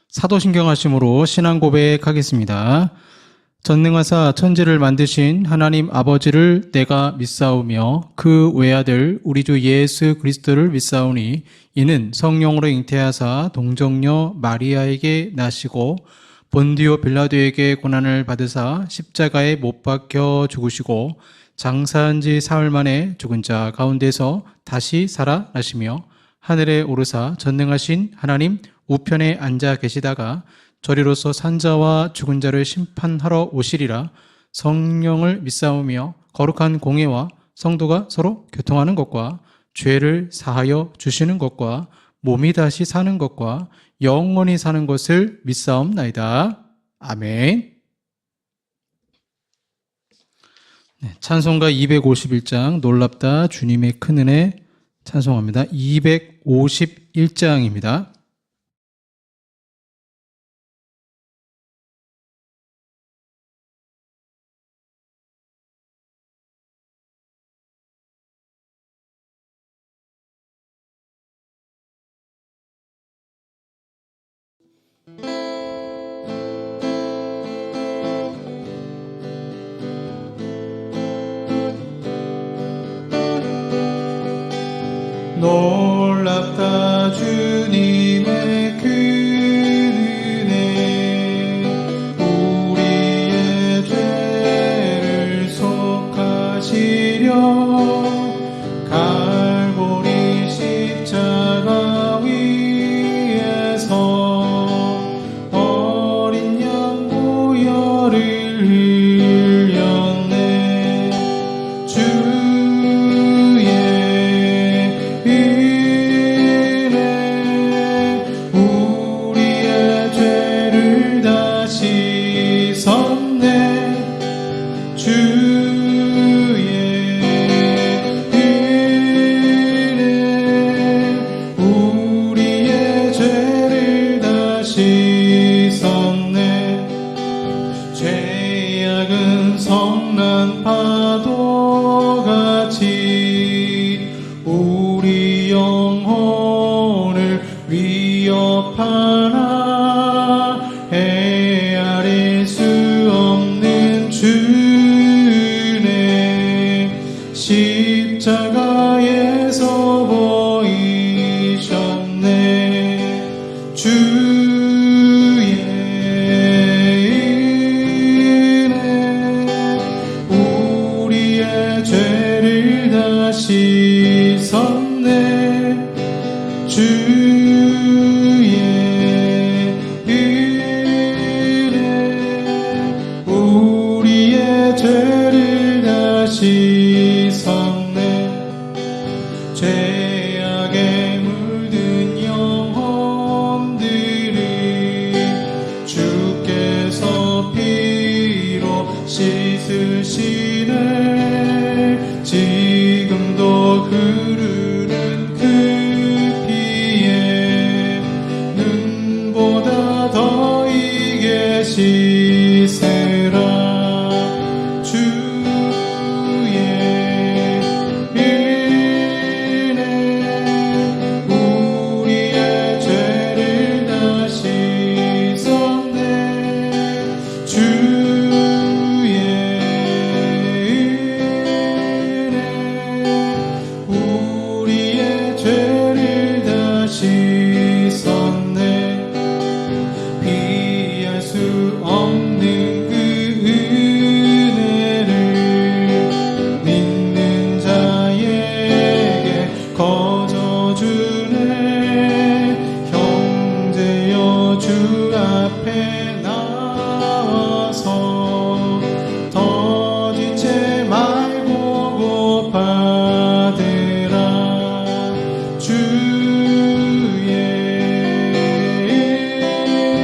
사도신경하심으로 신앙 고백하겠습니다. 전능하사 천지를 만드신 하나님 아버지를 내가 믿사오며 그 외아들 우리 주 예수 그리스도를 믿사오니 이는 성령으로 잉태하사 동정녀 마리아에게 나시고 본디오 빌라도에게 고난을 받으사 십자가에 못 박혀 죽으시고 장사한 지 사흘 만에 죽은 자 가운데서 다시 살아나시며 하늘에 오르사 전능하신 하나님 우편에 앉아 계시다가 저리로서 산자와 죽은 자를 심판하러 오시리라. 성령을 믿사오며 거룩한 공예와 성도가 서로 교통하는 것과 죄를 사하여 주시는 것과 몸이 다시 사는 것과 영원히 사는 것을 믿사옵나이다. 아멘. 찬송가 251장 놀랍다 주님의 큰 은혜 찬송합니다. 251장입니다. 놀랍다 주님의 큰 은혜 우리의 죄를 속하시려 갈보리 십자가 위에서 어린 양 보혈을 흘렸네. 주의 은혜 우리의 죄를 다 씻었네. 주의 은혜 우리의 죄를 다 씻었네. 죄악은 성난 파도같이 우리 영혼을 위협하나 헤아릴 수 없는 주네. 십자가에서 보이셨네. 주의 은혜 우리의 죄를 다 씻었네. 주의 은혜 우리의 죄를 다 씻었네. 죄악에 물든 영혼들을 주께서 피로 씻으시네. 지금도 흐르는 그 피에 눈보다 더 이게 씻으라. 주의 은혜 우리의 죄를 다 씻었네. 주의 은혜 우리의 죄를 다 씻었네. 피할 수 없는 그 은혜를 믿는 자에게 거저주네. 형제여 주 앞에 나와서 더딘 채 말고 고파되라. 주의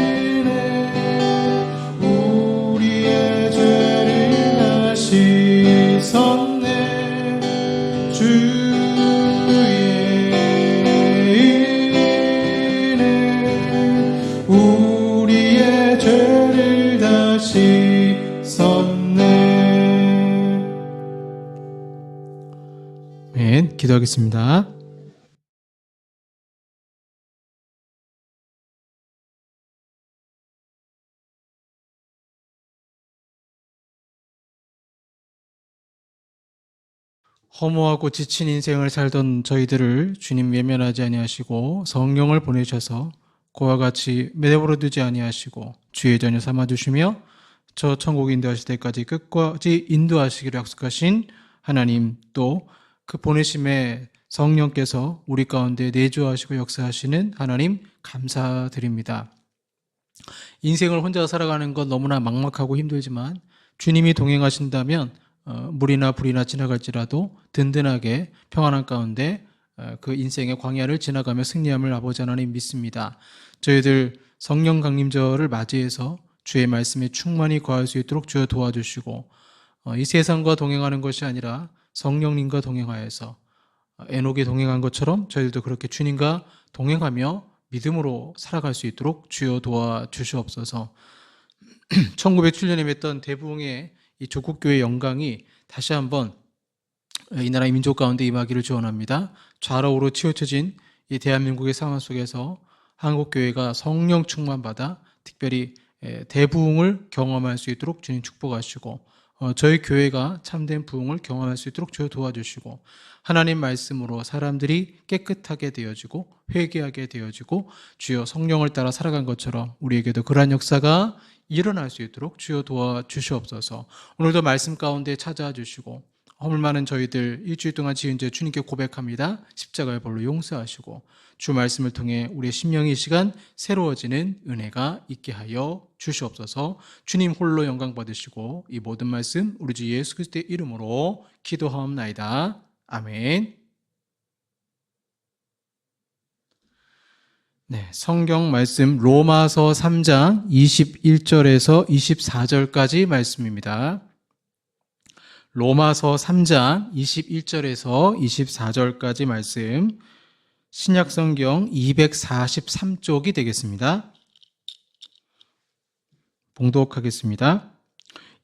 은혜 우리의 죄를 다 씻었네. 주의 은혜 우리의 죄를 다 씻었네. 아멘. 기도하겠습니다. 허무하고 지친 인생을 살던 저희들을 주님 외면하지 아니하시고 성령을 보내셔서 그와 같이 내버려 두지 아니하시고 주의 자녀 삼아 주시며 저 천국 인도하실 때까지 끝까지 인도하시기로 약속하신 하나님, 또 그 보내심의 성령께서 우리 가운데 내주하시고 역사하시는 하나님 감사드립니다. 인생을 혼자 살아가는 건 너무나 막막하고 힘들지만 주님이 동행하신다면 물이나 불이나 지나갈지라도 든든하게 평안한 가운데 그 인생의 광야를 지나가며 승리함을 아버지 하나님 믿습니다. 저희들 성령 강림절을 맞이해서 주의 말씀에 충만히 거할 수 있도록 주여 도와주시고, 이 세상과 동행하는 것이 아니라 성령님과 동행하여서 에녹이 동행한 것처럼 저희들도 그렇게 주님과 동행하며 믿음으로 살아갈 수 있도록 주여 도와주시옵소서. 1907년에 맺던 대부흥의 이 조국교회 영광이 다시 한번 이 나라의 민족 가운데 임하기를 축원합니다. 좌로우로 치우쳐진 이 대한민국의 상황 속에서 한국교회가 성령 충만받아 특별히 대부흥을 경험할 수 있도록 주님 축복하시고, 저희 교회가 참된 부흥을 경험할 수 있도록 주여 도와주시고, 하나님 말씀으로 사람들이 깨끗하게 되어지고 회개하게 되어지고 주여 성령을 따라 살아간 것처럼 우리에게도 그러한 역사가 일어날 수 있도록 주여 도와주시옵소서. 오늘도 말씀 가운데 찾아와 주시고, 허물 많은 저희들 일주일 동안 지은 죄 주님께 고백합니다. 십자가의 벌로 용서하시고 주 말씀을 통해 우리의 심령이 이 시간 새로워지는 은혜가 있게 하여 주시옵소서. 주님 홀로 영광 받으시고 이 모든 말씀 우리 주 예수 그리스도의 이름으로 기도하옵나이다. 아멘. 네, 성경 말씀 로마서 3장 21절에서 24절까지 말씀입니다. 로마서 3장 21절에서 24절까지 말씀, 신약성경 243쪽이 되겠습니다. 봉독하겠습니다.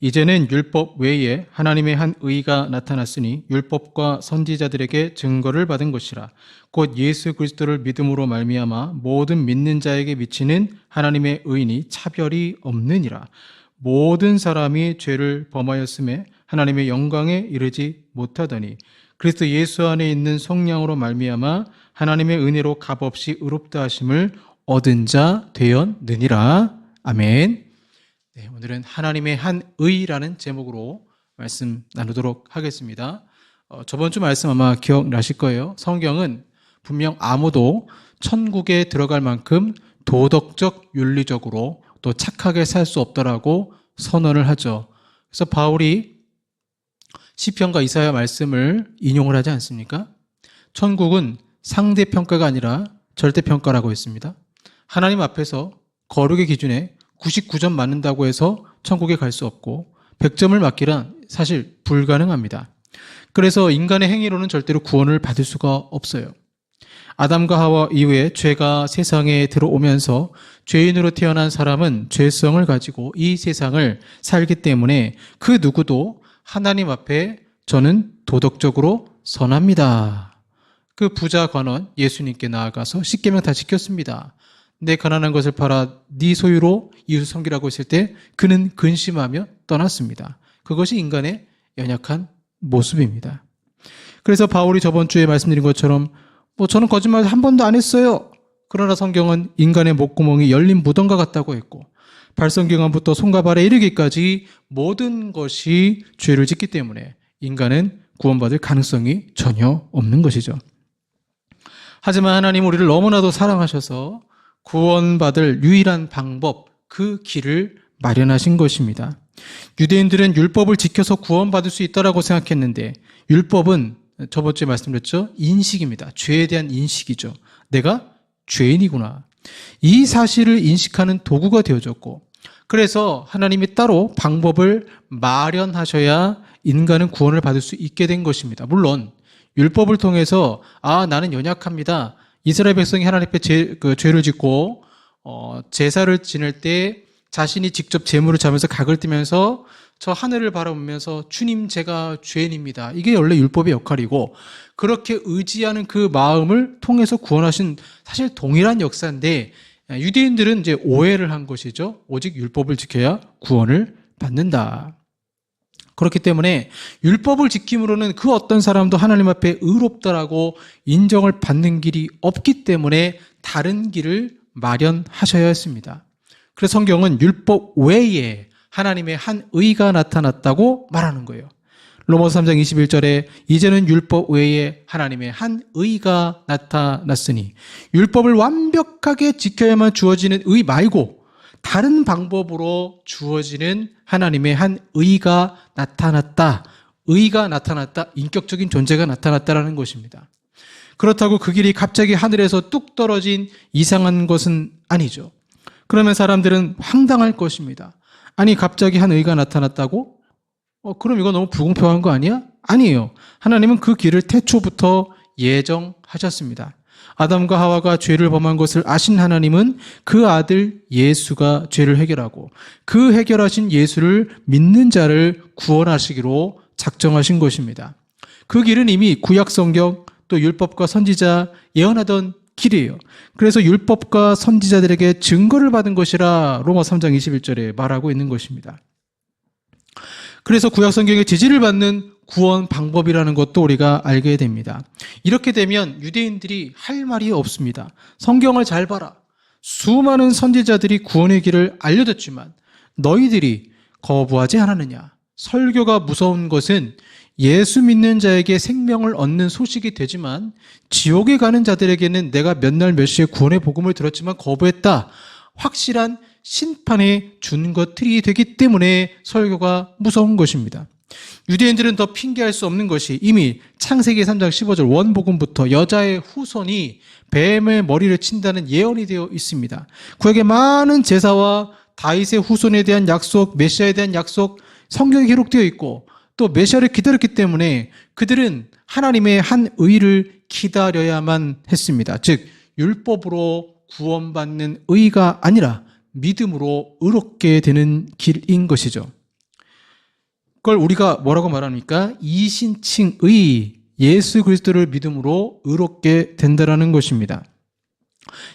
이제는 율법 외에 하나님의 한 의가 나타났으니 율법과 선지자들에게 증거를 받은 것이라. 곧 예수 그리스도를 믿음으로 말미암아 모든 믿는 자에게 미치는 하나님의 의인이 차별이 없느니라. 모든 사람이 죄를 범하였음에 하나님의 영광에 이르지 못하더니 그리스도 예수 안에 있는 성령으로 말미암아 하나님의 은혜로 값없이 의롭다 하심을 얻은 자 되었느니라. 아멘. 네, 오늘은 하나님의 한 의라는 제목으로 말씀 나누도록 하겠습니다. 저번 주 말씀 아마 기억나실 거예요. 성경은 분명 아무도 천국에 들어갈 만큼 도덕적, 윤리적으로 또 착하게 살 수 없다라고 선언을 하죠. 그래서 바울이 시편과 이사야 말씀을 인용을 하지 않습니까? 천국은 상대평가가 아니라 절대평가라고 했습니다. 하나님 앞에서 거룩의 기준에 99점 맞는다고 해서 천국에 갈 수 없고 100점을 맞기란 사실 불가능합니다. 그래서 인간의 행위로는 절대로 구원을 받을 수가 없어요. 아담과 하와 이후에 죄가 세상에 들어오면서 죄인으로 태어난 사람은 죄성을 가지고 이 세상을 살기 때문에 그 누구도 하나님 앞에 저는 도덕적으로 선합니다. 그 부자 관원 예수님께 나아가서 십계명 다 지켰습니다. 내 가난한 것을 팔아 네 소유로 이웃을 섬기라고 했을 때 그는 근심하며 떠났습니다. 그것이 인간의 연약한 모습입니다. 그래서 바울이 저번 주에 말씀드린 것처럼 저는 거짓말 한 번도 안 했어요. 그러나 성경은 인간의 목구멍이 열린 무덤과 같다고 했고 발성경환부터 손과 발에 이르기까지 모든 것이 죄를 짓기 때문에 인간은 구원받을 가능성이 전혀 없는 것이죠. 하지만 하나님 우리를 너무나도 사랑하셔서 구원받을 유일한 방법, 그 길을 마련하신 것입니다. 유대인들은 율법을 지켜서 구원받을 수 있다라고 생각했는데 율법은 저번 주에 말씀드렸죠. 인식입니다. 죄에 대한 인식이죠. 내가 죄인이구나. 이 사실을 인식하는 도구가 되어졌고 그래서 하나님이 따로 방법을 마련하셔야 인간은 구원을 받을 수 있게 된 것입니다. 물론 율법을 통해서 나는 연약합니다. 이스라엘 백성이 하나님 앞에 죄를 짓고 제사를 지낼 때 자신이 직접 제물을 잡으면서 각을 뜨면서 저 하늘을 바라보면서 주님 제가 죄인입니다. 이게 원래 율법의 역할이고 그렇게 의지하는 그 마음을 통해서 구원하신 사실 동일한 역사인데 유대인들은 이제 오해를 한 것이죠. 오직 율법을 지켜야 구원을 받는다. 그렇기 때문에 율법을 지킴으로는 그 어떤 사람도 하나님 앞에 의롭다라고 인정을 받는 길이 없기 때문에 다른 길을 마련하셔야 했습니다. 그래서 성경은 율법 외에 하나님의 한 의가 나타났다고 말하는 거예요. 로마서 3장 21절에 이제는 율법 외에 하나님의 한 의가 나타났으니, 율법을 완벽하게 지켜야만 주어지는 의 말고 다른 방법으로 주어지는 하나님의 한 의가 나타났다. 의가 나타났다. 인격적인 존재가 나타났다라는 것입니다. 그렇다고 그 길이 갑자기 하늘에서 뚝 떨어진 이상한 것은 아니죠. 그러면 사람들은 황당할 것입니다. 아니, 갑자기 한 의가 나타났다고? 그럼 이거 너무 불공평한 거 아니야? 아니에요. 하나님은 그 길을 태초부터 예정하셨습니다. 아담과 하와가 죄를 범한 것을 아신 하나님은 그 아들 예수가 죄를 해결하고 그 해결하신 예수를 믿는 자를 구원하시기로 작정하신 것입니다. 그 길은 이미 구약 성경 또 율법과 선지자 예언하던 길이에요. 그래서 율법과 선지자들에게 증거를 받은 것이라 로마 3장 21절에 말하고 있는 것입니다. 그래서 구약 성경의 지지를 받는 구원 방법이라는 것도 우리가 알게 됩니다. 이렇게 되면 유대인들이 할 말이 없습니다. 성경을 잘 봐라. 수많은 선지자들이 구원의 길을 알려줬지만 너희들이 거부하지 않았느냐. 설교가 무서운 것은 예수 믿는 자에게 생명을 얻는 소식이 되지만 지옥에 가는 자들에게는 내가 몇 날 몇 시에 구원의 복음을 들었지만 거부했다. 확실한 심판에 준 것들이 되기 때문에 설교가 무서운 것입니다. 유대인들은 더 핑계할 수 없는 것이 이미 창세기 3장 15절 원복음부터 여자의 후손이 뱀의 머리를 친다는 예언이 되어 있습니다. 구약의 많은 제사와 다윗의 후손에 대한 약속, 메시아에 대한 약속 성경에 기록되어 있고 또 메시아를 기다렸기 때문에 그들은 하나님의 한 의를 기다려야만 했습니다. 즉 율법으로 구원받는 의가 아니라 믿음으로 의롭게 되는 길인 것이죠. 그걸 우리가 뭐라고 말합니까? 이신칭의, 예수 그리스도를 믿음으로 의롭게 된다라는 것입니다.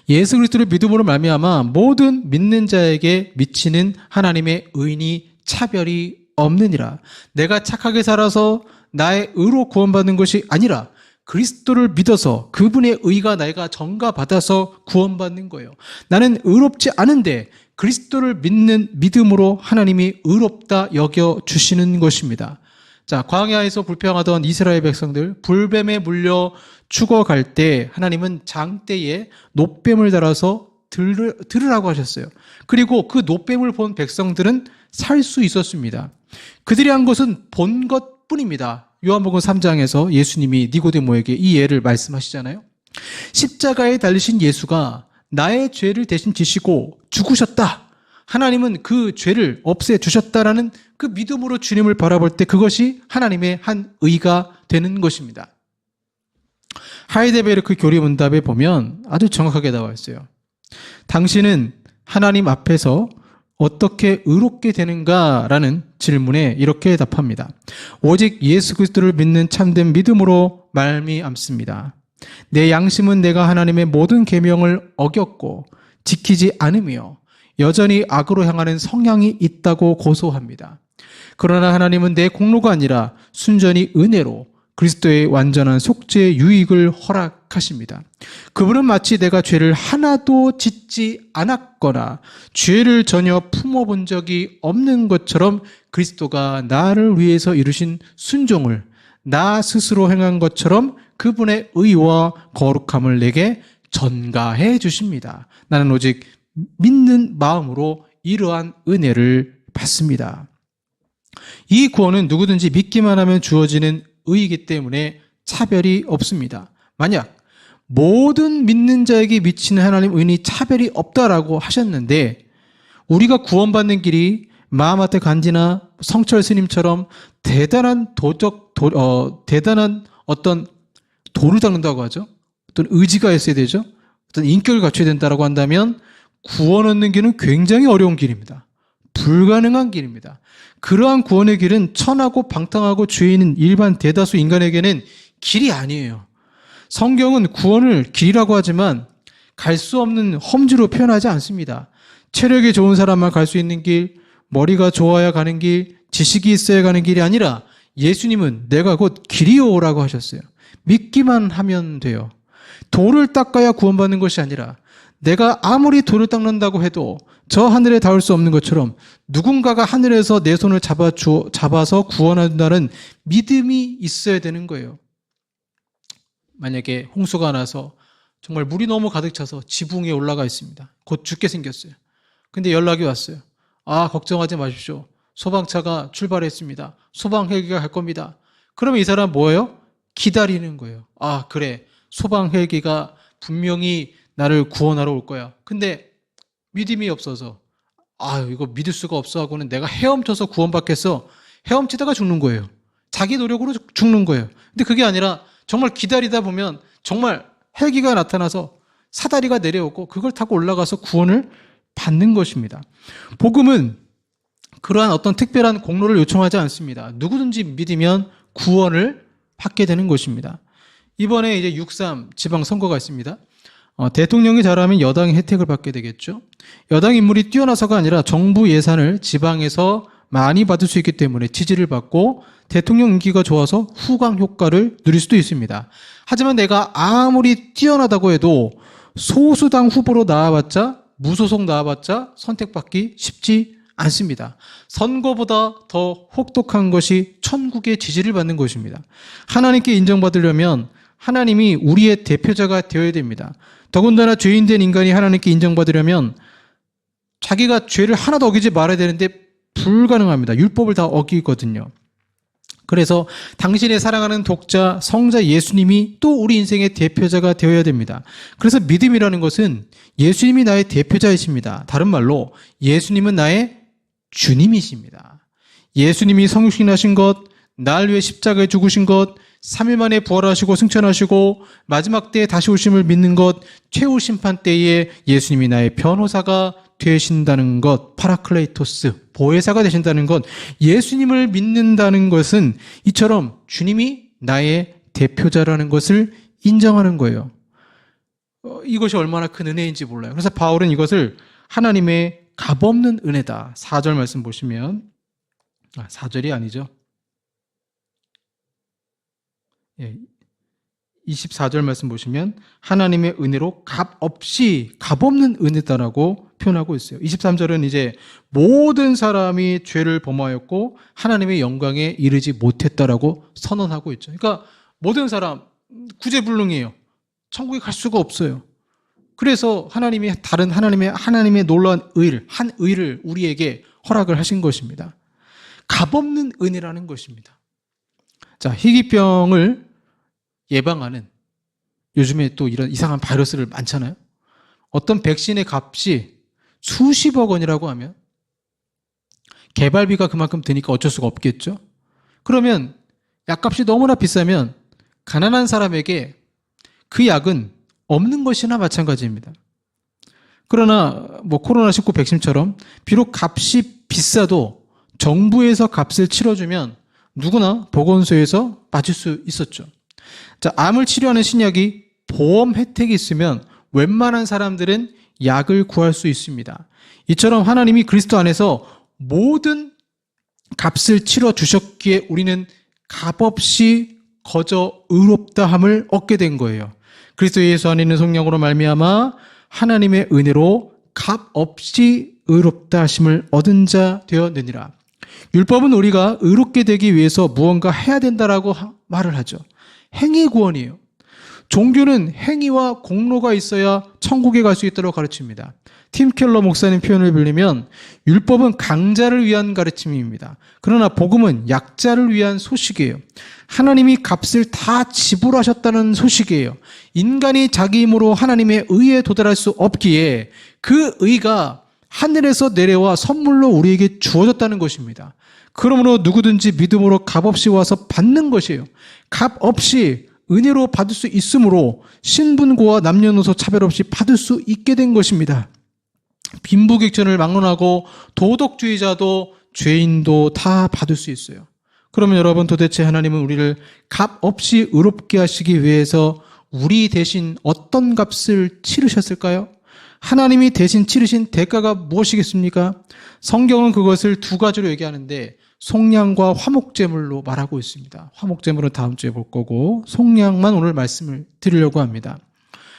예수 그리스도를 믿음으로 말미암아 모든 믿는 자에게 미치는 하나님의 의인이 차별이 없느니라. 내가 착하게 살아서 나의 의로 구원받는 것이 아니라 그리스도를 믿어서 그분의 의가 내가 전가받아서 구원받는 거예요. 나는 의롭지 않은데 그리스도를 믿는 믿음으로 하나님이 의롭다 여겨주시는 것입니다. 자, 광야에서 불평하던 이스라엘 백성들 불뱀에 물려 죽어갈 때 하나님은 장대에 놋뱀을 달아서 들으라고 하셨어요. 그리고 그 놋뱀을 본 백성들은 살 수 있었습니다. 그들이 한 것은 본 것뿐입니다. 요한복음 3장에서 예수님이 니고데모에게 이 예를 말씀하시잖아요. 십자가에 달리신 예수가 나의 죄를 대신 지시고 죽으셨다. 하나님은 그 죄를 없애주셨다라는 그 믿음으로 주님을 바라볼 때 그것이 하나님의 한 의가 되는 것입니다. 하이데베르크 교리문답에 보면 아주 정확하게 나와 있어요. 당신은 하나님 앞에서 어떻게 의롭게 되는가라는 질문에 이렇게 답합니다. 오직 예수 그리스도를 믿는 참된 믿음으로 말미암습니다. 내 양심은 내가 하나님의 모든 계명을 어겼고 지키지 않으며 여전히 악으로 향하는 성향이 있다고 고소합니다. 그러나 하나님은 내 공로가 아니라 순전히 은혜로 그리스도의 완전한 속죄의 유익을 허락하십니다. 그분은 마치 내가 죄를 하나도 짓지 않았거나 죄를 전혀 품어본 적이 없는 것처럼 그리스도가 나를 위해서 이루신 순종을 나 스스로 행한 것처럼 그분의 의와 거룩함을 내게 전가해 주십니다. 나는 오직 믿는 마음으로 이러한 은혜를 받습니다. 이 구원은 누구든지 믿기만 하면 주어지는 의이기 때문에 차별이 없습니다. 만약 모든 믿는 자에게 미치는 하나님 의인이 차별이 없다라고 하셨는데 우리가 구원받는 길이 마하마트 간지나 성철 스님처럼 대단한 대단한 어떤 도를 닦는다고 하죠. 어떤 의지가 있어야 되죠. 어떤 인격을 갖춰야 된다라고 한다면 구원 얻는 길은 굉장히 어려운 길입니다. 불가능한 길입니다. 그러한 구원의 길은 천하고 방탕하고 죄 있는 일반 대다수 인간에게는 길이 아니에요. 성경은 구원을 길이라고 하지만 갈 수 없는 험지로 표현하지 않습니다. 체력이 좋은 사람만 갈 수 있는 길, 머리가 좋아야 가는 길, 지식이 있어야 가는 길이 아니라 예수님은 내가 곧 길이요라고 하셨어요. 믿기만 하면 돼요. 돌을 닦아야 구원받는 것이 아니라 내가 아무리 돌을 닦는다고 해도 저 하늘에 닿을 수 없는 것처럼 누군가가 하늘에서 내 손을 잡아서 구원한다는 믿음이 있어야 되는 거예요. 만약에 홍수가 나서 정말 물이 너무 가득 차서 지붕에 올라가 있습니다. 곧 죽게 생겼어요. 근데 연락이 왔어요. 걱정하지 마십시오. 소방차가 출발했습니다. 소방 헬기가 갈 겁니다. 그러면 이 사람 뭐예요? 기다리는 거예요. 그래. 소방 헬기가 분명히 나를 구원하러 올 거야. 근데 믿음이 없어서 이거 믿을 수가 없어 하고는 내가 헤엄쳐서 구원받겠어. 헤엄치다가 죽는 거예요. 자기 노력으로 죽는 거예요. 근데 그게 아니라 정말 기다리다 보면 정말 헬기가 나타나서 사다리가 내려오고 그걸 타고 올라가서 구원을 받는 것입니다. 복음은 그러한 어떤 특별한 공로를 요청하지 않습니다. 누구든지 믿으면 구원을 받게 되는 것입니다. 이번에 이제 6.3 지방선거가 있습니다. 대통령이 잘하면 여당이 혜택을 받게 되겠죠. 여당 인물이 뛰어나서가 아니라 정부 예산을 지방에서 많이 받을 수 있기 때문에 지지를 받고 대통령 인기가 좋아서 후광 효과를 누릴 수도 있습니다. 하지만 내가 아무리 뛰어나다고 해도 소수당 후보로 나와봤자 무소속 나와봤자 선택받기 쉽지 않습니다. 선거보다 더 혹독한 것이 천국의 지지를 받는 것입니다. 하나님께 인정받으려면 하나님이 우리의 대표자가 되어야 됩니다. 더군다나 죄인된 인간이 하나님께 인정받으려면 자기가 죄를 하나도 어기지 말아야 되는데 불가능합니다. 율법을 다 어기거든요. 그래서 당신의 사랑하는 독자 성자 예수님이 또 우리 인생의 대표자가 되어야 됩니다. 그래서 믿음이라는 것은 예수님이 나의 대표자이십니다. 다른 말로 예수님은 나의 주님이십니다. 예수님이 성육신하신 것, 날 위해 십자가에 죽으신 것, 3일 만에 부활하시고 승천하시고 마지막 때에 다시 오심을 믿는 것, 최후 심판 때에 예수님이 나의 변호사가 되신다는 것, 파라클레이토스, 보혜사가 되신다는 것, 예수님을 믿는다는 것은 이처럼 주님이 나의 대표자라는 것을 인정하는 거예요. 이것이 얼마나 큰 은혜인지 몰라요. 그래서 바울은 이것을 하나님의 값없는 은혜다. 4절 말씀 보시면 4절이 아니죠. 24절 말씀 보시면 하나님의 은혜로 값없는 은혜다라고 표현하고 있어요. 23절은 이제 모든 사람이 죄를 범하였고 하나님의 영광에 이르지 못했다라고 선언하고 있죠. 그러니까 모든 사람 구제불능이에요. 천국에 갈 수가 없어요. 그래서 하나님의 놀라운 한 의를 우리에게 허락을 하신 것입니다. 값없는 은혜라는 것입니다. 자, 희귀병을 예방하는 요즘에 또 이런 이상한 바이러스를 많잖아요. 어떤 백신의 값이 수십억 원이라고 하면 개발비가 그만큼 드니까 어쩔 수가 없겠죠. 그러면 약값이 너무나 비싸면 가난한 사람에게 그 약은 없는 것이나 마찬가지입니다. 그러나 코로나19 백신처럼 비록 값이 비싸도 정부에서 값을 치러주면 누구나 보건소에서 맞을 수 있었죠. 자, 암을 치료하는 신약이 보험 혜택이 있으면 웬만한 사람들은 약을 구할 수 있습니다. 이처럼 하나님이 그리스도 안에서 모든 값을 치러 주셨기에 우리는 값없이 거저 의롭다함을 얻게 된 거예요. 그리스도 예수 안에 있는 성령으로 말미암아 하나님의 은혜로 값없이 의롭다 하심을 얻은 자 되었느니라. 율법은 우리가 의롭게 되기 위해서 무언가 해야 된다라고 말을 하죠. 행위 구원이에요. 종교는 행위와 공로가 있어야 천국에 갈 수 있도록 가르칩니다. 팀 켈러 목사님 표현을 빌리면 율법은 강자를 위한 가르침입니다. 그러나 복음은 약자를 위한 소식이에요. 하나님이 값을 다 지불하셨다는 소식이에요. 인간이 자기 힘으로 하나님의 의에 도달할 수 없기에 그 의가 하늘에서 내려와 선물로 우리에게 주어졌다는 것입니다. 그러므로 누구든지 믿음으로 값없이 와서 받는 것이에요. 값없이 은혜로 받을 수 있으므로 신분고와 남녀노소 차별 없이 받을 수 있게 된 것입니다. 빈부격전을 막론하고 도덕주의자도 죄인도 다 받을 수 있어요. 그러면 여러분, 도대체 하나님은 우리를 값없이 의롭게 하시기 위해서 우리 대신 어떤 값을 치르셨을까요? 하나님이 대신 치르신 대가가 무엇이겠습니까? 성경은 그것을 두 가지로 얘기하는데 속량과 화목제물로 말하고 있습니다. 화목제물은 다음 주에 볼 거고 속량만 오늘 말씀을 드리려고 합니다.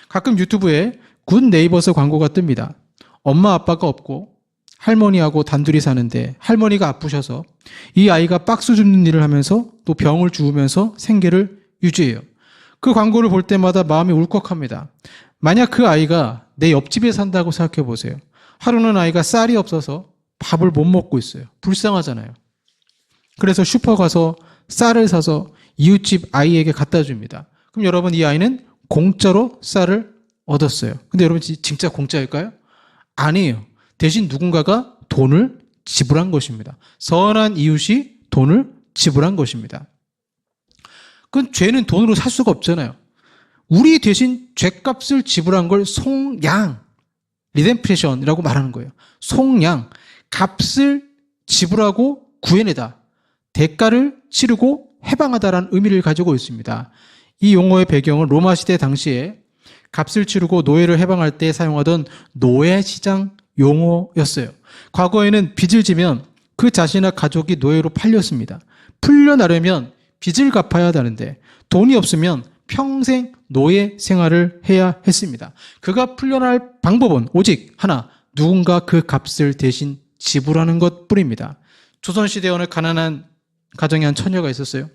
가끔 유튜브에 굿 네이버스 광고가 뜹니다. 엄마 아빠가 없고 할머니하고 단둘이 사는데 할머니가 아프셔서 이 아이가 박스 줍는 일을 하면서 또 병을 주우면서 생계를 유지해요. 그 광고를 볼 때마다 마음이 울컥합니다. 만약 그 아이가 내 옆집에 산다고 생각해 보세요. 하루는 아이가 쌀이 없어서 밥을 못 먹고 있어요. 불쌍하잖아요. 그래서 슈퍼 가서 쌀을 사서 이웃집 아이에게 갖다 줍니다. 그럼 여러분, 이 아이는 공짜로 쌀을 얻었어요. 근데 여러분, 진짜 공짜일까요? 아니에요. 대신 누군가가 돈을 지불한 것입니다. 선한 이웃이 돈을 지불한 것입니다. 그건 죄는 돈으로 살 수가 없잖아요. 우리 대신 죄값을 지불한 걸 속량, 리뎀프레션이라고 말하는 거예요. 속량, 값을 지불하고 구해내다, 대가를 치르고 해방하다라는 의미를 가지고 있습니다. 이 용어의 배경은 로마 시대 당시에 값을 치르고 노예를 해방할 때 사용하던 노예시장 용어였어요. 과거에는 빚을 지면 그 자신이나 가족이 노예로 팔렸습니다. 풀려나려면 빚을 갚아야 하는데 돈이 없으면 평생 노예 생활을 해야 했습니다. 그가 풀려날 방법은 오직 하나, 누군가 그 값을 대신 지불하는 것뿐입니다. 조선시대 어느 가난한 가정에 한 처녀가 있었어요.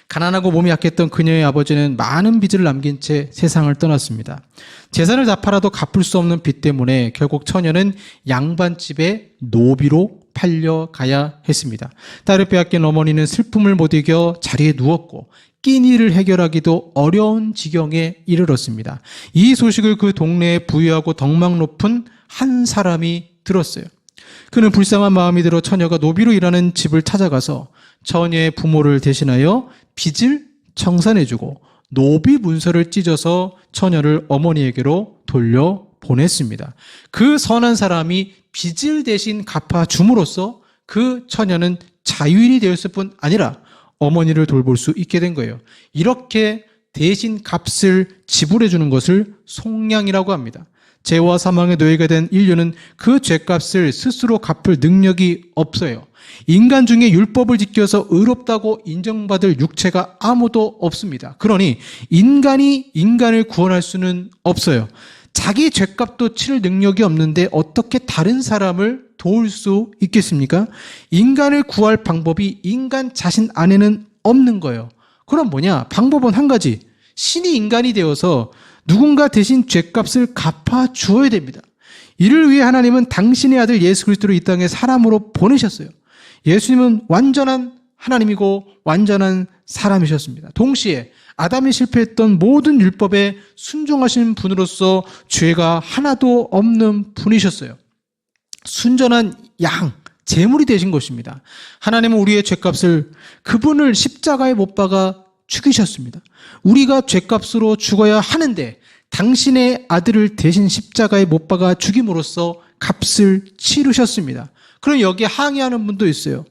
가난하고 몸이 약했던 그녀의 아버지는 많은 빚을 남긴 채 세상을 떠났습니다. 재산을 다 팔아도 갚을 수 없는 빚 때문에 결국 처녀는 양반집에 노비로 팔려가야 했습니다. 딸을 빼앗긴 어머니는 슬픔을 못 이겨 자리에 누웠고 끼니를 해결하기도 어려운 지경에 이르렀습니다. 이 소식을 그 동네에 부유하고 덕망 높은 한 사람이 들었어요. 그는 불쌍한 마음이 들어 처녀가 노비로 일하는 집을 찾아가서 처녀의 부모를 대신하여 빚을 청산해주고 노비 문서를 찢어서 처녀를 어머니에게로 돌려보냈습니다. 그 선한 사람이 빚을 대신 갚아줌으로써 그 처녀는 자유인이 되었을 뿐 아니라 어머니를 돌볼 수 있게 된 거예요. 이렇게 대신 값을 지불해 주는 것을 속량이라고 합니다. 죄와 사망의 노예가 된 인류는 그 죄값을 스스로 갚을 능력이 없어요. 인간 중에 율법을 지켜서 의롭다고 인정받을 육체가 아무도 없습니다. 그러니 인간이 인간을 구원할 수는 없어요. 자기 죄값도 치를 능력이 없는데 어떻게 다른 사람을 도울 수 있겠습니까? 인간을 구할 방법이 인간 자신 안에는 없는 거예요. 그럼 뭐냐? 방법은 한 가지. 신이 인간이 되어서 누군가 대신 죄값을 갚아 주어야 됩니다. 이를 위해 하나님은 당신의 아들 예수 그리스도를 이 땅에 사람으로 보내셨어요. 예수님은 완전한 하나님이고 완전한 사람이셨습니다. 동시에 아담이 실패했던 모든 율법에 순종하신 분으로서 죄가 하나도 없는 분이셨어요. 순전한 양, 제물이 되신 것입니다. 하나님은 우리의 죄값을 그분을 십자가에 못 박아 죽이셨습니다. 우리가 죄값으로 죽어야 하는데 당신의 아들을 대신 십자가에 못 박아 죽임으로써 값을 치르셨습니다. 그럼 여기에 항의하는 분도 있어요.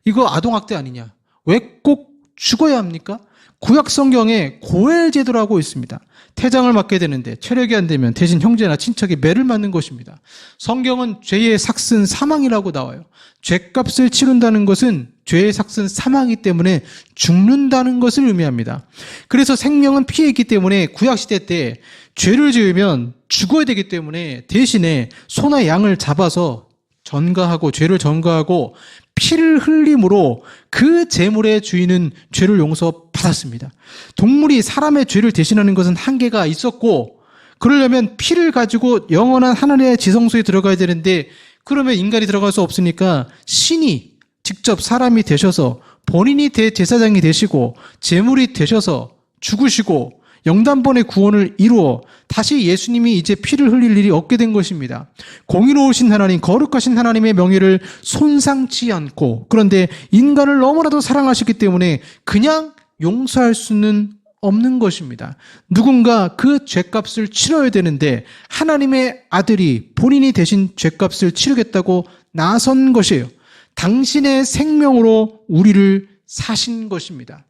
이거 아동학대 아니냐? 왜 꼭 죽어야 합니까? 구약 성경에 고엘 제도라고 있습니다. 태장을 맞게 되는데 체력이 안 되면 대신 형제나 친척이 매를 맞는 것입니다. 성경은 죄의 삭슨 사망이라고 나와요. 죄값을 치른다는 것은 죄의 삭슨 사망이기 때문에 죽는다는 것을 의미합니다. 그래서 생명은 피해있기 때문에 구약시대 때 죄를 지으면 죽어야 되기 때문에 대신에 소나 양을 잡아서 전가하고 죄를 전가하고 피를 흘림으로 그 제물의 주인은 죄를 용서받았습니다. 동물이 사람의 죄를 대신하는 것은 한계가 있었고 그러려면 피를 가지고 영원한 하나님의 지성소에 들어가야 되는데 그러면 인간이 들어갈 수 없으니까 신이 직접 사람이 되셔서 본인이 대제사장이 되시고 제물이 되셔서 죽으시고 영단번의 구원을 이루어 다시 예수님이 이제 피를 흘릴 일이 없게 된 것입니다. 공의로우신 하나님, 거룩하신 하나님의 명예를 손상치 않고 그런데 인간을 너무나도 사랑하시기 때문에 그냥 용서할 수는 없는 것입니다. 누군가 그 죄값을 치러야 되는데 하나님의 아들이 본인이 대신 죄값을 치르겠다고 나선 것이에요. 당신의 생명으로 우리를 사신 것입니다.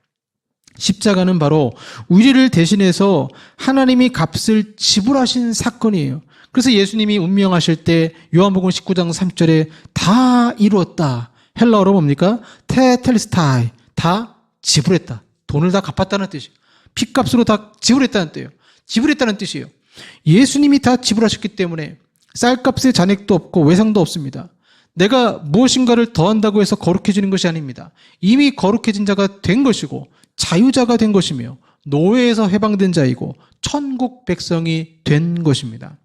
십자가는 바로 우리를 대신해서 하나님이 값을 지불하신 사건이에요. 그래서 예수님이 운명하실 때 요한복음 19장 3절에 다 이루었다 헬라어로 뭡니까? 테텔스타이, 다 지불했다. 돈을 다 갚았다는 뜻이에요. 핏값으로 다 지불했다는 뜻이에요. 지불했다는 뜻이에요. 예수님이 다 지불하셨기 때문에 쌀값의 잔액도 없고 외상도 없습니다. 내가 무엇인가를 더한다고 해서 거룩해지는 것이 아닙니다. 이미 거룩해진 자가 된 것이고 자유자가 된 것이며 노예에서 해방된 자이고 천국 백성이 된 것입니다.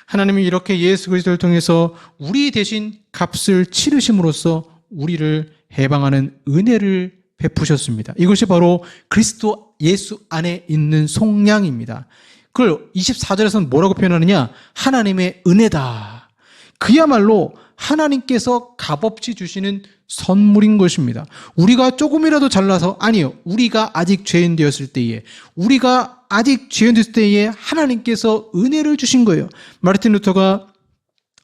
하나님이 이렇게 예수 그리스도를 통해서 우리 대신 값을 치르심으로써 우리를 해방하는 은혜를 베푸셨습니다. 이것이 바로 그리스도 예수 안에 있는 속량입니다. 그걸 24절에서는 뭐라고 표현하느냐? 하나님의 은혜다. 그야말로 하나님께서 값없이 주시는 선물인 것입니다. 우리가 조금이라도 잘나서, 아니요, 우리가 아직 죄인 되었을 때에, 우리가 아직 죄인 되었을 때에 하나님께서 은혜를 주신 거예요. 마르틴 루터가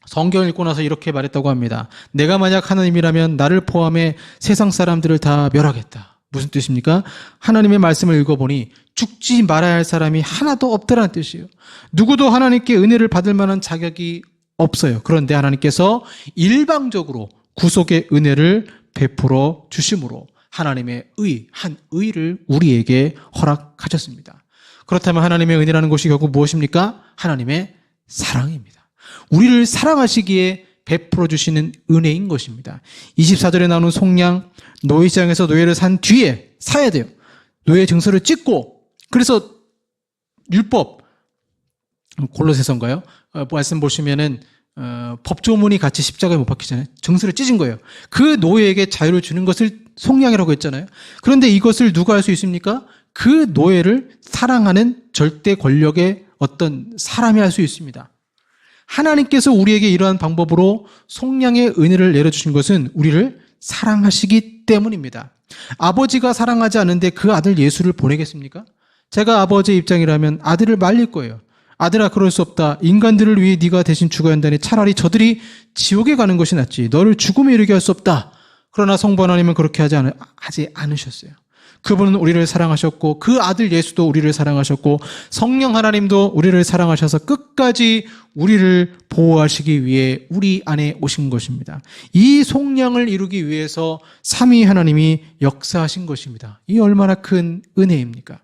성경을 읽고 나서 이렇게 말했다고 합니다. 내가 만약 하나님이라면 나를 포함해 세상 사람들을 다 멸하겠다. 무슨 뜻입니까? 하나님의 말씀을 읽어보니 죽지 말아야 할 사람이 하나도 없다라는 뜻이에요. 누구도 하나님께 은혜를 받을 만한 자격이 없어요. 그런데 하나님께서 일방적으로 구속의 은혜를 베풀어 주심으로 하나님의 한 의를 우리에게 허락하셨습니다. 그렇다면 하나님의 은혜라는 것이 결국 무엇입니까? 하나님의 사랑입니다. 우리를 사랑하시기에 베풀어 주시는 은혜인 것입니다. 24절에 나오는 속량, 노예시장에서 노예를 산 뒤에 사야 돼요. 노예 증서를 찍고, 그래서 율법, 골로새서인가요? 말씀 보시면은 법조문이 같이 십자가에 못 박히잖아요. 증서를 찢은 거예요. 그 노예에게 자유를 주는 것을 속량이라고 했잖아요. 그런데 이것을 누가 할 수 있습니까? 그 노예를 사랑하는 절대 권력의 어떤 사람이 할 수 있습니다. 하나님께서 우리에게 이러한 방법으로 속량의 은혜를 내려주신 것은 우리를 사랑하시기 때문입니다. 아버지가 사랑하지 않는데 그 아들 예수를 보내겠습니까? 제가 아버지의 입장이라면 아들을 말릴 거예요. 아들아, 그럴 수 없다. 인간들을 위해 네가 대신 죽어야 한다니 차라리 저들이 지옥에 가는 것이 낫지. 너를 죽음에 이르게 할 수 없다. 그러나 성부 하나님은 그렇게 하지 않으셨어요. 그분은 우리를 사랑하셨고 그 아들 예수도 우리를 사랑하셨고 성령 하나님도 우리를 사랑하셔서 끝까지 우리를 보호하시기 위해 우리 안에 오신 것입니다. 이 속량을 이루기 위해서 삼위 하나님이 역사하신 것입니다. 이 얼마나 큰 은혜입니까?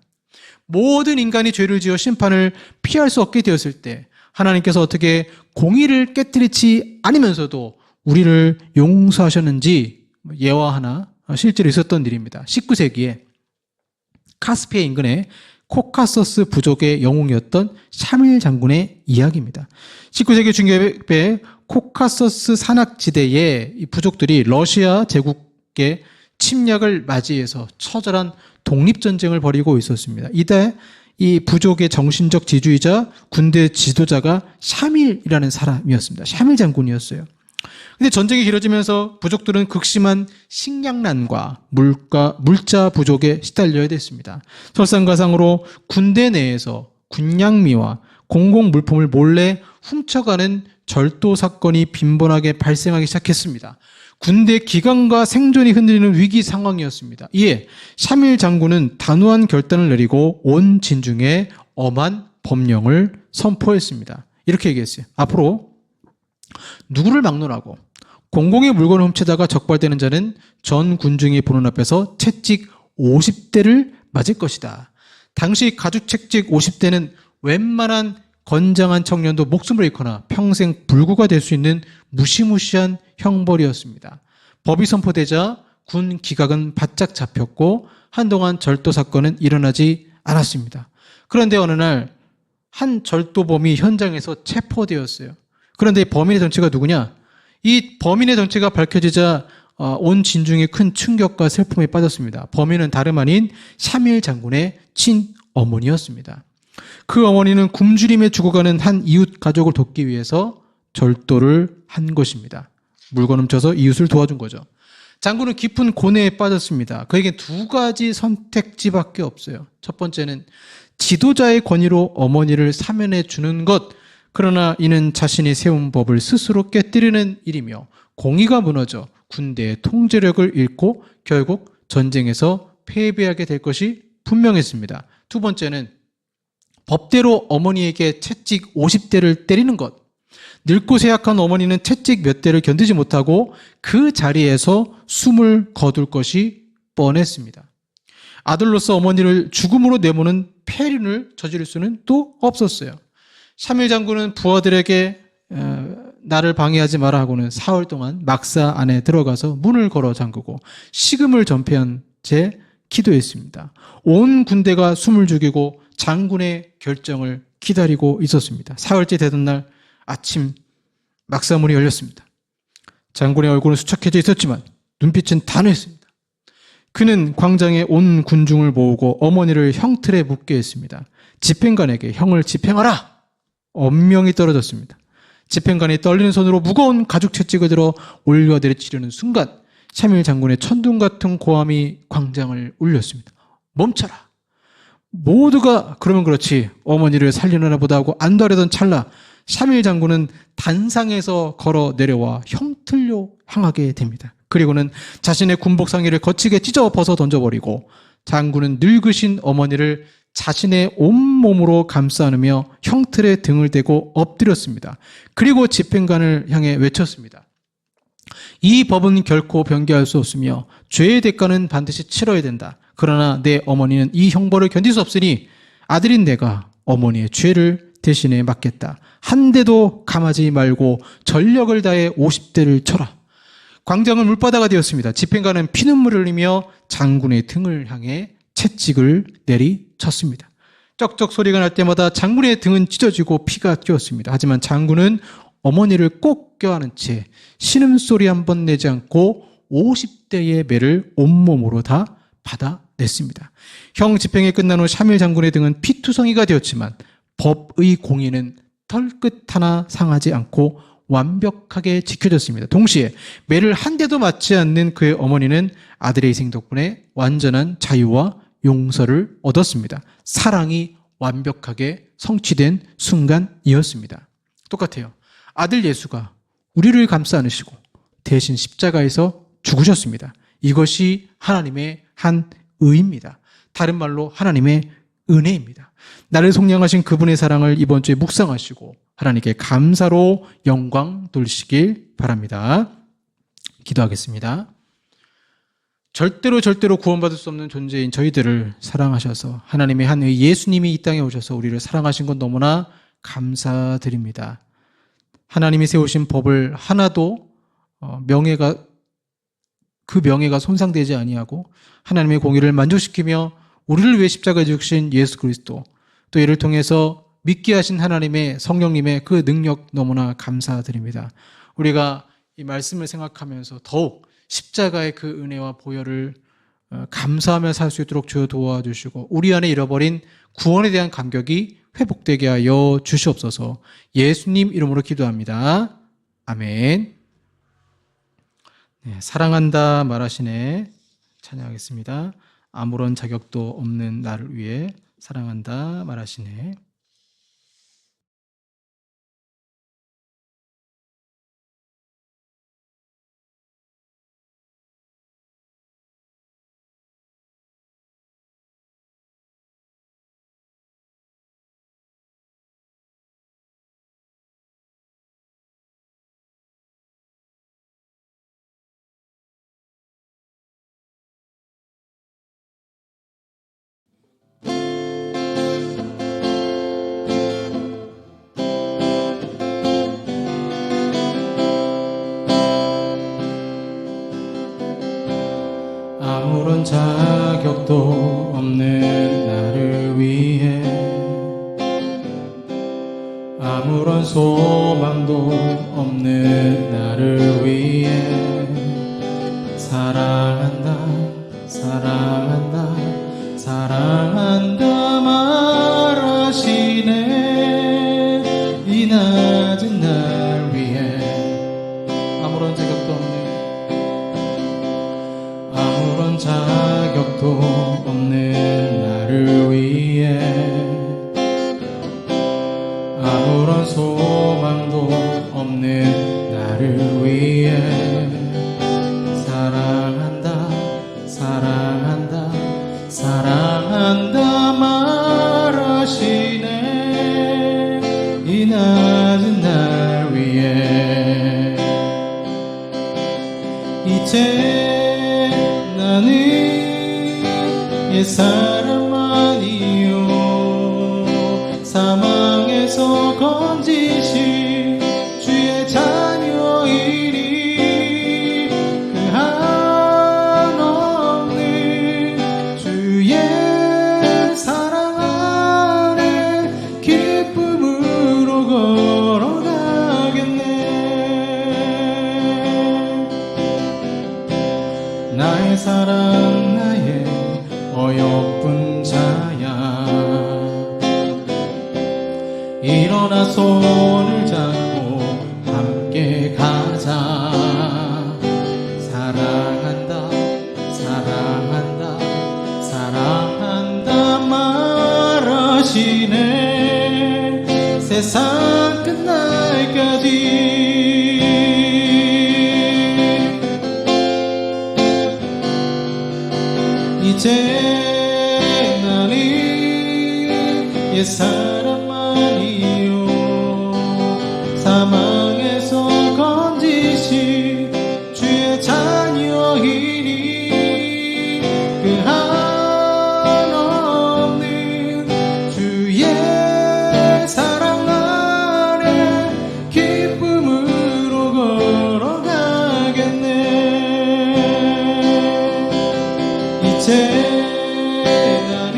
모든 인간이 죄를 지어 심판을 피할 수 없게 되었을 때 하나님께서 어떻게 공의를 깨뜨리지 않으면서도 우리를 용서하셨는지 예화 하나 실제로 있었던 일입니다. 19세기에 카스피해 인근의 코카서스 부족의 영웅이었던 샤밀 장군의 이야기입니다. 19세기 중엽에 코카서스 산악지대에 이 부족들이 러시아 제국의 침략을 맞이해서 처절한 독립전쟁을 벌이고 있었습니다. 이때 이 부족의 정신적 지주이자 군대 지도자가 샤밀이라는 사람이었습니다. 샤밀 장군이었어요. 근데 전쟁이 길어지면서 부족들은 극심한 식량난과 물자 부족에 시달려야 됐습니다. 설상가상으로 군대 내에서 군량미와 공공물품을 몰래 훔쳐가는 절도 사건이 빈번하게 발생하기 시작했습니다. 군대 기강과 생존이 흔들리는 위기 상황이었습니다. 이에 샤밀 장군은 단호한 결단을 내리고 온 진중에 엄한 법령을 선포했습니다. 이렇게 얘기했어요. 앞으로 누구를 막론하고 공공의 물건을 훔치다가 적발되는 자는 전 군중이 보는 앞에서 채찍 50대를 맞을 것이다. 당시 가죽 채찍 50대는 웬만한 건장한 청년도 목숨을 잃거나 평생 불구가 될 수 있는 무시무시한 형벌이었습니다. 법이 선포되자 군 기각은 바짝 잡혔고 한동안 절도 사건은 일어나지 않았습니다. 그런데 어느 날 한 절도범이 현장에서 체포되었어요. 그런데 범인의 정체가 누구냐? 이 범인의 정체가 밝혀지자 온 진중이 큰 충격과 슬픔에 빠졌습니다. 범인은 다름 아닌 샤밀 장군의 친어머니였습니다. 그 어머니는 굶주림에 죽어가는 한 이웃 가족을 돕기 위해서 절도를 한 것입니다. 물건 훔쳐서 이웃을 도와준 거죠. 장군은 깊은 고뇌에 빠졌습니다. 그에게 두 가지 선택지밖에 없어요. 첫 번째는 지도자의 권위로 어머니를 사면해 주는 것, 그러나 이는 자신이 세운 법을 스스로 깨뜨리는 일이며 공의가 무너져 군대의 통제력을 잃고 결국 전쟁에서 패배하게 될 것이 분명했습니다. 두 번째는 법대로 어머니에게 채찍 50대를 때리는 것. 늙고 쇠약한 어머니는 채찍 몇 대를 견디지 못하고 그 자리에서 숨을 거둘 것이 뻔했습니다. 아들로서 어머니를 죽음으로 내모는 폐륜을 저지를 수는 또 없었어요. 샤므엘 장군은 부하들에게 나를 방해하지 마라 하고는 사흘 동안 막사 안에 들어가서 문을 걸어 잠그고 식음을 전폐한 채 기도했습니다. 온 군대가 숨을 죽이고 장군의 결정을 기다리고 있었습니다. 사흘째 되던 날 아침 막사문이 열렸습니다. 장군의 얼굴은 수척해져 있었지만 눈빛은 단호했습니다. 그는 광장에 온 군중을 모으고 어머니를 형틀에 묶게 했습니다. 집행관에게 형을 집행하라! 엄명이 떨어졌습니다. 집행관이 떨리는 손으로 무거운 가죽 채찍을 들어 올려내리치려는 순간 샤므엘 장군의 천둥 같은 고함이 광장을 울렸습니다. 멈춰라! 모두가 그러면 그렇지 어머니를 살리려나 보다 하고 안달하던 찰나 샤므엘 장군은 단상에서 걸어 내려와 형틀로 향하게 됩니다. 그리고는 자신의 군복 상의를 거치게 찢어 벗어 던져버리고 장군은 늙으신 어머니를 자신의 온몸으로 감싸 안으며 형틀에 등을 대고 엎드렸습니다. 그리고 집행관을 향해 외쳤습니다. 이 법은 결코 변개할 수 없으며 죄의 대가는 반드시 치러야 된다. 그러나 내 어머니는 이 형벌을 견딜 수 없으니 아들인 내가 어머니의 죄를 대신에 맡겠다. 한 대도 감하지 말고 전력을 다해 50대를 쳐라. 광장은 물바다가 되었습니다. 집행관은 피눈물을 흘리며 장군의 등을 향해 채찍을 내리쳤습니다. 쩍쩍 소리가 날 때마다 장군의 등은 찢어지고 피가 튀었습니다. 하지만 장군은 어머니를 꼭 껴안은 채 신음소리 한 번 내지 않고 50대의 매를 온몸으로 다 받아냈습니다. 형 집행이 끝난 후 샤므엘 장군의 등은 피투성이가 되었지만 법의 공의는 털끝 하나 상하지 않고 완벽하게 지켜졌습니다. 동시에 매를 한 대도 맞지 않는 그의 어머니는 아들의 희생 덕분에 완전한 자유와 용서를 얻었습니다. 사랑이 완벽하게 성취된 순간이었습니다. 똑같아요. 아들 예수가 우리를 감싸 안으시고 대신 십자가에서 죽으셨습니다. 이것이 하나님의 한 의입니다. 다른 말로 하나님의 은혜입니다. 나를 속량하신 그분의 사랑을 이번 주에 묵상하시고 하나님께 감사로 영광 돌리시길 바랍니다. 기도하겠습니다. 절대로 구원받을 수 없는 존재인 저희들을 사랑하셔서 하나님의 한 의 예수님이 이 땅에 오셔서 우리를 사랑하신 건 너무나 감사드립니다. 하나님이 세우신 법을 하나도 그 명예가 손상되지 아니하고 하나님의 공의를 만족시키며 우리를 위해 십자가에 죽으신 예수 그리스도, 또 이를 통해서 믿게 하신 하나님의 성령님의 그 능력 너무나 감사드립니다. 우리가 이 말씀을 생각하면서 더욱 십자가의 그 은혜와 보혈을 감사하며 살 수 있도록 주여 도와주시고 우리 안에 잃어버린 구원에 대한 감격이 회복되게 하여 주시옵소서. 예수님 이름으로 기도합니다. 아멘. 네, 사랑한다 말하시네 찬양하겠습니다. 아무런 자격도 없는 나를 위해 사랑한다 말하시네. 아무런 자격도 없는 나를 위해 아무런 소망도 없는 나를 위해 사랑한다 사랑한다 사랑한다 말하시네. 이 낮은 날 위해 아무런 자격도 없는 아무런 자격도 없는 나를 위해 아무런 소망도 없는 나를 위해 사랑한다 사랑한다 사랑한다 말하시네. 이 낮은 날 이제 나는 옛사람 아니요 사망에서 건지신 주의 자녀이니 그 한없는 주의 사랑 안에 기쁨으로 걸어가겠네. 나의 사랑 나의 어여쁜 자야, 일어나 손을 잡고 함께 가자. 사랑한다 사랑한다 사랑한다 말하시네. 세상 끝날까지 이제 나는 옛사람 아니요 사망에서 건지신 주의 자녀이니 그 한없는 주의 사랑 안에 기쁨으로 걸어가겠네. 이제 나는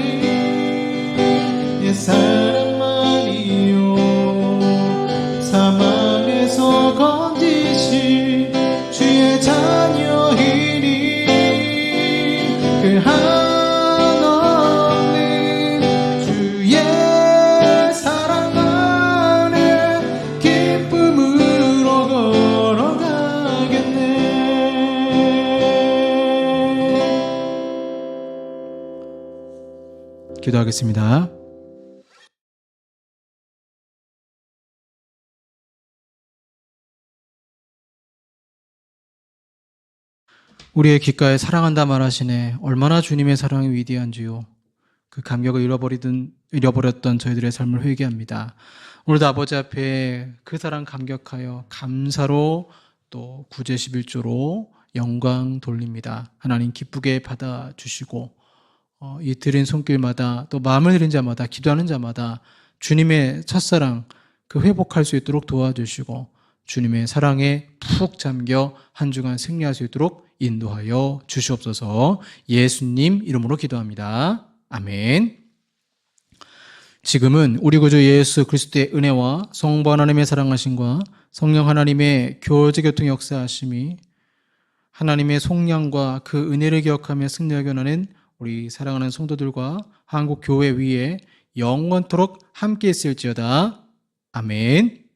옛사람 아니요 사망에서 건지신 주의 자녀이니 그 한없는 주의 사랑 안에 기쁨으로 걸어가겠네. 기도하겠습니다. 우리의 귓가에 사랑한다 말하시네. 얼마나 주님의 사랑이 위대한지요. 그 감격을 잃어버렸던 저희들의 삶을 회개합니다. 오늘도 아버지 앞에 그 사랑 감격하여 감사로 또 구제 11조로 영광 돌립니다. 하나님 기쁘게 받아주시고 이 드린 손길마다 또 마음을 드린 자마다 기도하는 자마다 주님의 첫사랑 그 회복할 수 있도록 도와주시고 주님의 사랑에 푹 잠겨 한 주간 승리할 수 있도록 인도하여 주시옵소서. 예수님 이름으로 기도합니다. 아멘. 지금은 우리 구주 예수 그리스도의 은혜와 성부 하나님의 사랑하심과 성령 하나님의 교제 교통 역사하심이 하나님의 속량과 그 은혜를 기억하며 승리하게 원하는 우리 사랑하는 성도들과 한국 교회 위에 영원토록 함께 있을지어다. 아멘.